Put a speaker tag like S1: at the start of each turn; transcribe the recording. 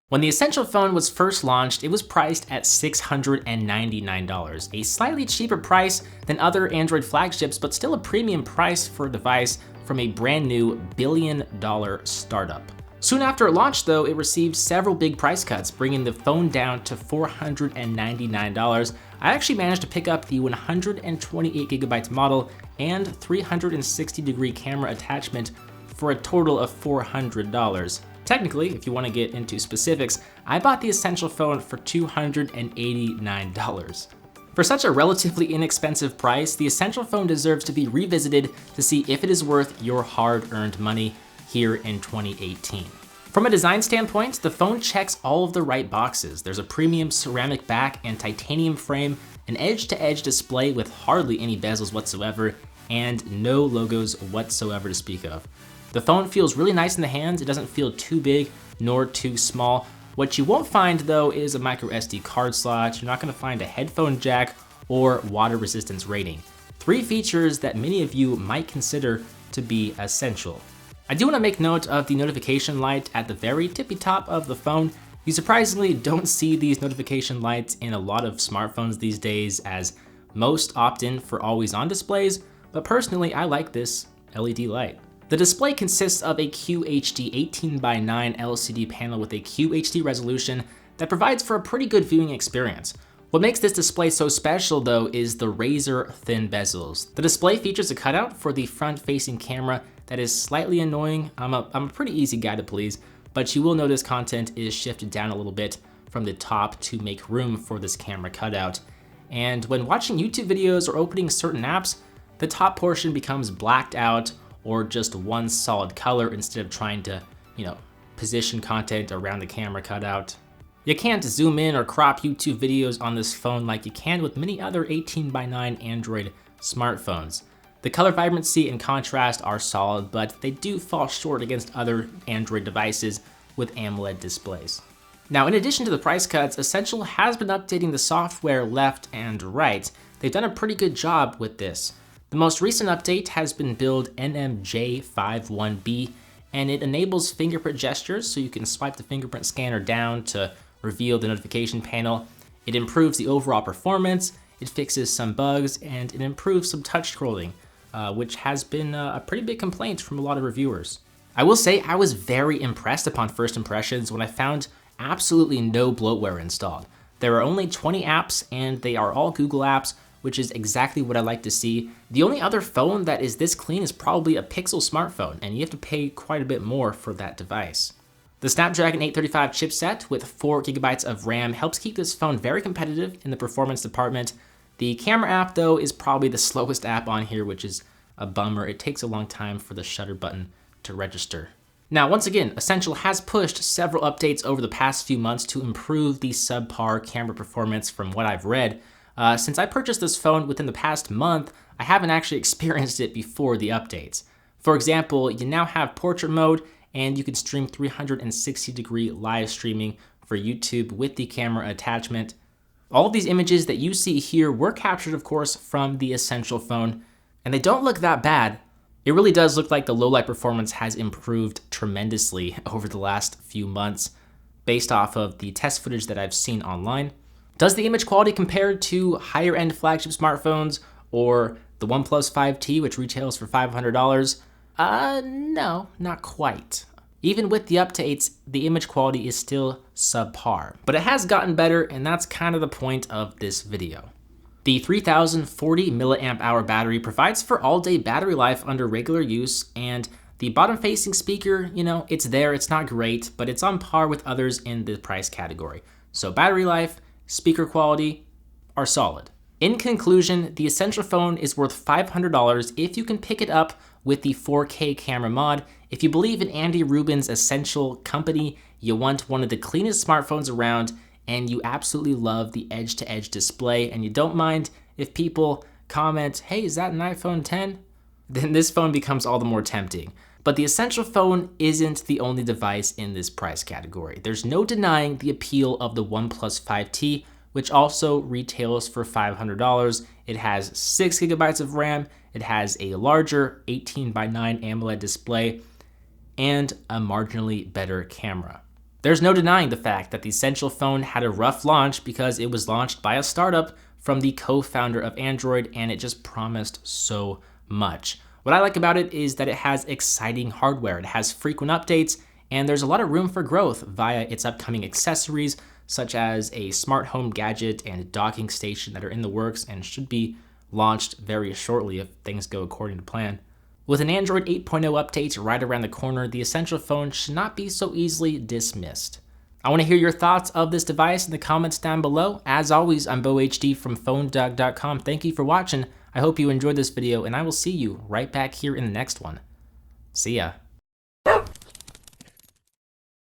S1: When the Essential phone was first launched, it was priced at $699, a slightly cheaper price than other Android flagships, but still a premium price for a device from a brand new billion-dollar startup. Soon after it launched though, it received several big price cuts, bringing the phone down to $499. I actually managed to pick up the 128GB model and 360-degree camera attachment for a total of $400. Technically, if you want to get into specifics, I bought the Essential phone for $289. For such a relatively inexpensive price, the Essential phone deserves to be revisited to see if it is worth your hard-earned money here in 2018. From a design standpoint, the phone checks all of the right boxes. There's a premium ceramic back and titanium frame, an edge-to-edge display with hardly any bezels whatsoever, and no logos whatsoever to speak of. The phone feels really nice in the hands. It doesn't feel too big nor too small. What you won't find though is a micro SD card slot. You're not gonna find a headphone jack or water resistance rating. Three features that many of you might consider to be essential. I do wanna make note of the notification light at the very tippy top of the phone. You surprisingly don't see these notification lights in a lot of smartphones these days, as most opt in for always on displays, but personally I like this LED light. The display consists of a QHD 18:9 LCD panel with a QHD resolution that provides for a pretty good viewing experience. What makes this display so special though is the razor thin bezels. The display features a cutout for the front-facing camera that is slightly annoying. I'm a pretty easy guy to please, but you will notice content is shifted down a little bit from the top to make room for this camera cutout. And when watching YouTube videos or opening certain apps, the top portion becomes blacked out or just one solid color instead of trying to, position content around the camera cutout. You can't zoom in or crop YouTube videos on this phone like you can with many other 18:9 Android smartphones. The color vibrancy and contrast are solid, but they do fall short against other Android devices with AMOLED displays. Now, in addition to the price cuts, Essential has been updating the software left and right. They've done a pretty good job with this. The most recent update has been build NMJ51B, and it enables fingerprint gestures, so you can swipe the fingerprint scanner down to reveal the notification panel. It improves the overall performance, it fixes some bugs, and it improves some touch scrolling, which has been a pretty big complaint from a lot of reviewers. I will say I was very impressed upon first impressions when I found absolutely no bloatware installed. There are only 20 apps, and they are all Google apps, which is exactly what I like to see. The only other phone that is this clean is probably a Pixel smartphone, and you have to pay quite a bit more for that device. The Snapdragon 835 chipset with 4GB of RAM helps keep this phone very competitive in the performance department. The camera app though is probably the slowest app on here, which is a bummer. It takes a long time for the shutter button to register. Now, once again, Essential has pushed several updates over the past few months to improve the subpar camera performance from what I've read. Since I purchased this phone within the past month, I haven't actually experienced it before the updates. For example, you now have portrait mode, and you can stream 360-degree live streaming for YouTube with the camera attachment. All of these images that you see here were captured, of course, from the Essential phone, and they don't look that bad. It really does look like the low-light performance has improved tremendously over the last few months based off of the test footage that I've seen online. Does the image quality compare to higher-end flagship smartphones or the OnePlus 5T, which retails for $500? No, not quite. Even with the updates, the image quality is still subpar, but it has gotten better, and that's kind of the point of this video. The 3040 mAh battery provides for all-day battery life under regular use, and the bottom-facing speaker, it's there, it's not great, but it's on par with others in the price category. So battery life, speaker quality are solid. In conclusion, the Essential phone is worth $500 if you can pick it up with the 4K camera mod. If you believe in Andy Rubin's Essential company, you want one of the cleanest smartphones around, and you absolutely love the edge-to-edge display, and you don't mind if people comment, hey, is that an iPhone 10? Then this phone becomes all the more tempting. But the Essential phone isn't the only device in this price category. There's no denying the appeal of the OnePlus 5T, which also retails for $500. It has 6GB of RAM, it has a larger 18:9 AMOLED display, and a marginally better camera. There's no denying the fact that the Essential phone had a rough launch because it was launched by a startup from the co-founder of Android, and it just promised so much. What I like about it is that it has exciting hardware, it has frequent updates, and there's a lot of room for growth via its upcoming accessories, such as a smart home gadget and docking station that are in the works and should be launched very shortly if things go according to plan. With an Android 8.0 update right around the corner, the Essential phone should not be so easily dismissed. I want to hear your thoughts of this device in the comments down below. As always, I'm BoHD from PhoneDog.com. Thank you for watching. I hope you enjoyed this video, and I will see you right back here in the next one. See ya.